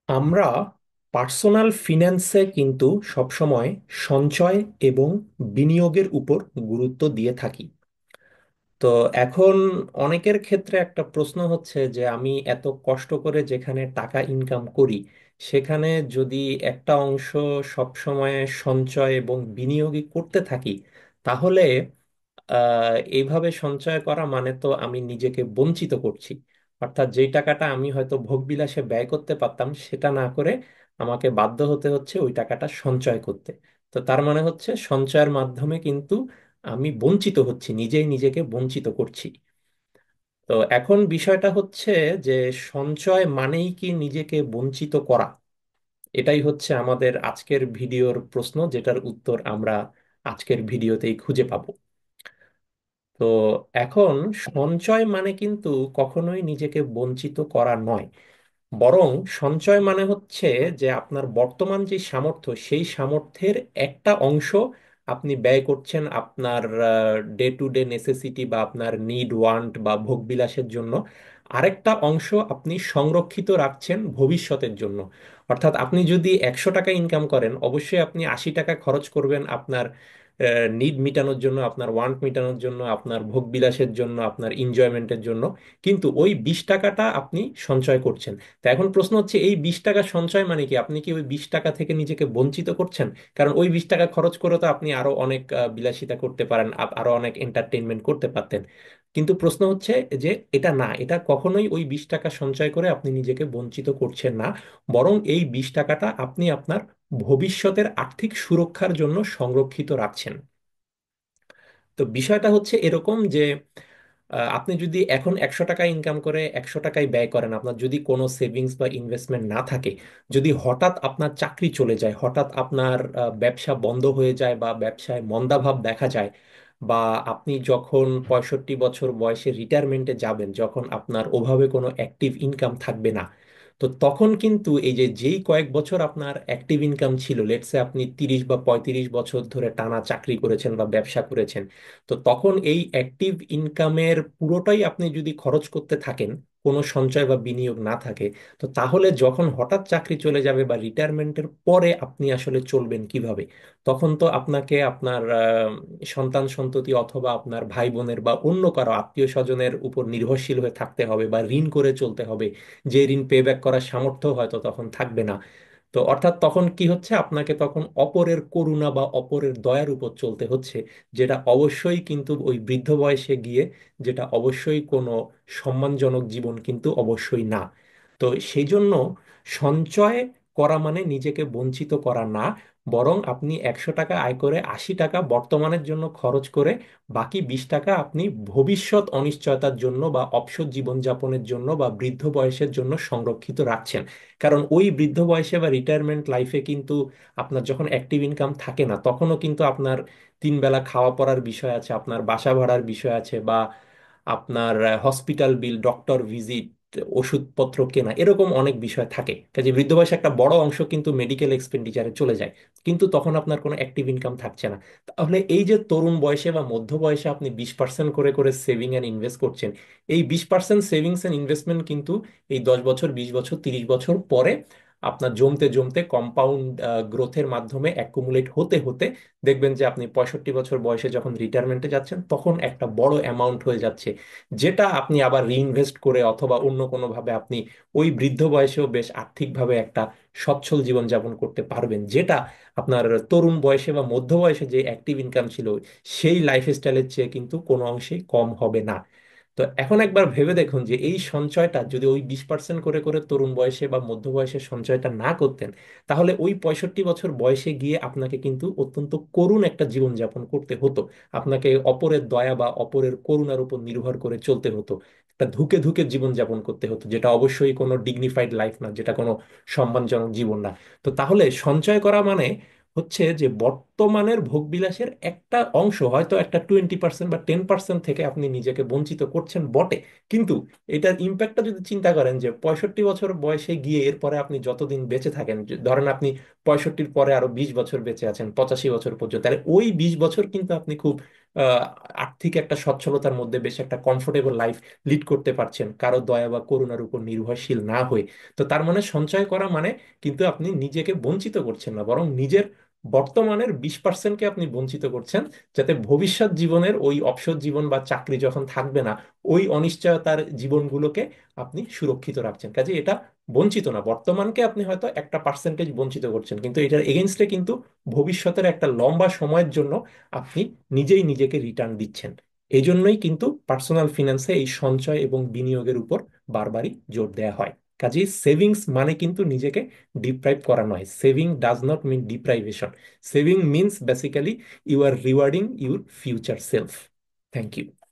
আমরা পার্সোনাল ফিন্যান্সে কিন্তু সবসময় সঞ্চয় এবং বিনিয়োগের উপর গুরুত্ব দিয়ে থাকি। তো এখন অনেকের ক্ষেত্রে একটা প্রশ্ন হচ্ছে যে আমি এত কষ্ট করে যেখানে টাকা ইনকাম করি সেখানে যদি একটা অংশ সবসময় সঞ্চয় এবং বিনিয়োগই করতে থাকি, তাহলে এইভাবে সঞ্চয় করা মানে তো আমি নিজেকে বঞ্চিত করছি। অর্থাৎ যেই টাকাটা আমি হয়তো ভোগবিলাসে ব্যয় করতে পারতাম সেটা না করে আমাকে বাধ্য হতে হচ্ছে ওই টাকাটা সঞ্চয় করতে। তো তার মানে হচ্ছে সঞ্চয়ের মাধ্যমে কিন্তু আমি বঞ্চিত হচ্ছি, নিজেই নিজেকে বঞ্চিত করছি। তো এখন বিষয়টা হচ্ছে যে সঞ্চয় মানেই কি নিজেকে বঞ্চিত করা? এটাই হচ্ছে আমাদের আজকের ভিডিওর প্রশ্ন, যেটার উত্তর আমরা আজকের ভিডিওতেই খুঁজে পাবো। তো এখন সঞ্চয় মানে কিন্তু কখনোই নিজেকে বঞ্চিত করা নয়, বরং সঞ্চয় মানে হচ্ছে যে আপনার বর্তমান যে সামর্থ্য সেই সামর্থ্যের একটা অংশ আপনি ব্যয় করছেন আপনার ডে টু ডে নেসেসিটি বা আপনার নিড ওয়ান্ট বা ভোগবিলাসের জন্য। আরেকটা অংশ আপনি সংরক্ষিত রাখছেন ভবিষ্যতের জন্য। অর্থাৎ আপনি যদি 100 টাকা ইনকাম করেন, অবশ্যই আপনি 80 টাকা খরচ করবেন আপনার নিড মিটানোর জন্য, আপনার ওয়ান্ট মিটানোর জন্য, আপনার ভোগবিলাসের জন্য, আপনার এনজয়মেন্টের জন্য। কিন্তু ওই 20 টাকাটা আপনি সঞ্চয় করছেন। তা এখন প্রশ্ন হচ্ছে, এই 20 টাকা সঞ্চয় মানে কি? আপনি কি ওই 20 টাকা থেকে নিজেকে বঞ্চিত করছেন? কারণ ওই 20 টাকা খরচ করে তো আপনি আরো অনেক বিলাসিতা করতে পারেন, আরো অনেক এন্টারটেইনমেন্ট করতে পারতেন। কিন্তু প্রশ্ন হচ্ছে যে এটা না, এটা কখনোই ওই 20 টাকা সঞ্চয় করে আপনি নিজেকে বঞ্চিত করছেন না, বরং এই 20 টাকাটা আপনি আপনার ভবিষ্যতের আর্থিক সুরক্ষার জন্য সংরক্ষিত রাখছেন। তো বিষয়টা হচ্ছে এরকম যে আপনি যদি এখন 100 টাকা ইনকাম করে 100 টাকায় ব্যয় করেন, আপনার যদি কোনো সেভিংস বা ইনভেস্টমেন্ট না থাকে, যদি হঠাৎ আপনার চাকরি চলে যায়, হঠাৎ আপনার ব্যবসা বন্ধ হয়ে যায় বা ব্যবসায় মন্দাভাব দেখা যায়, বা আপনি যখন 65 বছর বয়সে রিটায়ারমেন্টে যাবেন, যখন আপনার ওভাবে কোনো অ্যাক্টিভ ইনকাম থাকবে না, তো তখন কিন্তু এই যে যেই কয়েক বছর আপনার অ্যাক্টিভ ইনকাম ছিল, লেটসে আপনি 30 বা 35 বছর ধরে টানা চাকরি করেছেন বা ব্যবসা করেছেন, তো তখন এই অ্যাক্টিভ ইনকামের পুরোটাই আপনি যদি খরচ করতে থাকেন, কোনো সঞ্চয় বা বিনিয়োগ না থাকে, তো তাহলে যখন হঠাৎ চাকরি চলে যাবে বা রিটায়ারমেন্টের পরে আপনি আসলে চলবেন কিভাবে? তখন তো আপনাকে আপনার সন্তান সন্ততি অথবা আপনার ভাই বোনের বা অন্য কারো আত্মীয় স্বজনের উপর নির্ভরশীল হয়ে থাকতে হবে বা ঋণ করে চলতে হবে, যে ঋণ পে ব্যাক করার সামর্থ্য হয়তো তখন থাকবে না। তো অর্থাৎ তখন কি হচ্ছে, আপনাকে তখন অপরের করুণা বা অপরের দয়ার উপর চলতে হচ্ছে, যেটা অবশ্যই কিন্তু ওই বৃদ্ধ বয়সে গিয়ে, যেটা অবশ্যই কোনো সম্মানজনক জীবন কিন্তু অবশ্যই না। তো সেই জন্য সঞ্চয় করা মানে নিজেকে বঞ্চিত করা না, বরং আপনি 100 টাকা আয় করে 80 টাকা বর্তমানের জন্য খরচ করে বাকি 20 টাকা আপনি ভবিষ্যৎ অনিশ্চয়তার জন্য বা অবসর জীবনযাপনের জন্য বা বৃদ্ধ বয়সের জন্য সংরক্ষিত রাখছেন। কারণ ওই বৃদ্ধ বয়সে বা রিটায়ারমেন্ট লাইফে কিন্তু আপনার যখন অ্যাক্টিভ ইনকাম থাকে না, তখনও কিন্তু আপনার 3 বেলা খাওয়া পড়ার বিষয় আছে, আপনার বাসা ভাড়ার বিষয় আছে, বা আপনার হসপিটাল বিল, ডক্টর ভিজিট, ওষুধপত্র কেনা, এরকম অনেক বিষয় থাকে। কাজে বৃদ্ধ বয়সে একটা বড় অংশ কিন্তু মেডিকেল এক্সপেন্ডিচারে চলে যায়, কিন্তু তখন আপনার কোনো অ্যাক্টিভ ইনকাম থাকছে না। তাহলে এই যে তরুণ বয়সে বা মধ্য বয়সে আপনি 20% করে করে সেভিং অ্যান্ড ইনভেস্ট করছেন, এই 20% সেভিংস অ্যান্ড ইনভেস্টমেন্ট কিন্তু এই 10 বছর, 20 বছর, 30 বছর পরে আপনার জমতে জমতে কম্পাউন্ড গ্রোথের মাধ্যমে অ্যাকুমুলেট হতে হতে দেখবেন যে আপনি 65 বছর বয়সে যখন রিটায়ারমেন্টে যাচ্ছেন তখন একটা বড় অ্যামাউন্ট হয়ে যাচ্ছে, যেটা আপনি আবার রিইনভেস্ট করে অথবা অন্য কোনোভাবে আপনি ওই বৃদ্ধ বয়সেও বেশ আর্থিকভাবে একটা সচ্ছল জীবনযাপন করতে পারবেন, যেটা আপনার তরুণ বয়সে বা মধ্য বয়সে যে অ্যাক্টিভ ইনকাম ছিল সেই লাইফস্টাইলের চেয়ে কিন্তু কোনো অংশেই কম হবে না। তো এখন একবার ভেবে দেখুন যে এই সঞ্চয়টা যদি ওই 20% করে করে তরুণ বয়সে বা মধ্য বয়সে সঞ্চয়টা না করতেন, তাহলে ওই 65 বছর বয়সে গিয়ে আপনাকে কিন্তু অত্যন্ত করুণ একটা জীবনযাপন করতে হতো। আপনাকে অপরের দয়া বা অপরের করুণার উপর নির্ভর করে চলতে হতো, একটা ধুকে ধুকে জীবনযাপন করতে হতো, যেটা অবশ্যই কোনো ডিগনিফাইড লাইফ না, যেটা কোনো সম্মানজনক জীবন না। তো তাহলে সঞ্চয় করা মানে হচ্ছে যে বর্তমানের ভোগবিলাসের একটা অংশ, হয়তো একটা 20% বা 10% থেকে আপনি নিজেকে বঞ্চিত করছেন বটে, কিন্তু এটার ইম্প্যাক্টটা যদি চিন্তা করেন যে 65 বছর বয়সে গিয়ে এরপরে আপনি যতদিন বেঁচে থাকেন, ধরেন আপনি 65-র পরে আরো 20 বছর বেঁচে আছেন 85 বছর পর্যন্ত, তাহলে ওই 20 বছর কিন্তু আপনি খুব আহ, আর্থিক একটা সচ্ছলতার মধ্যে বেশ একটা কমফোর্টেবল লাইফ লিড করতে পারছেন, কারো দয়া বা করুণার উপর নির্ভরশীল না হয়ে। তো তার মানে সঞ্চয় করা মানে কিন্তু আপনি নিজেকে বঞ্চিত করছেন না, বরং নিজের বর্তমানের 20%কে আপনি বঞ্চিত করছেন, যাতে ভবিষ্যৎ জীবনের ওই অবসর জীবন বা চাকরি যখন থাকবে না, ওই অনিশ্চয়তার জীবনগুলোকে আপনি সুরক্ষিত রাখছেন। কাজে এটা বঞ্চিত না, বর্তমানকে আপনি হয়তো একটা পার্সেন্টেজ বঞ্চিত করছেন, কিন্তু এটার এগেনস্টে কিন্তু ভবিষ্যতের একটা লম্বা সময়ের জন্য আপনি নিজেই নিজেকে রিটার্ন দিচ্ছেন। এই জন্যই কিন্তু পার্সোনাল ফিন্যান্সে এই সঞ্চয় এবং বিনিয়োগের উপর বারবারই জোর দেওয়া হয়। কাজেই সেভিংস মানে কিন্তু নিজেকে ডিপ্রাইভ করা নয়। Saving does not mean deprivation. Saving means basically you are rewarding your future self. Thank you.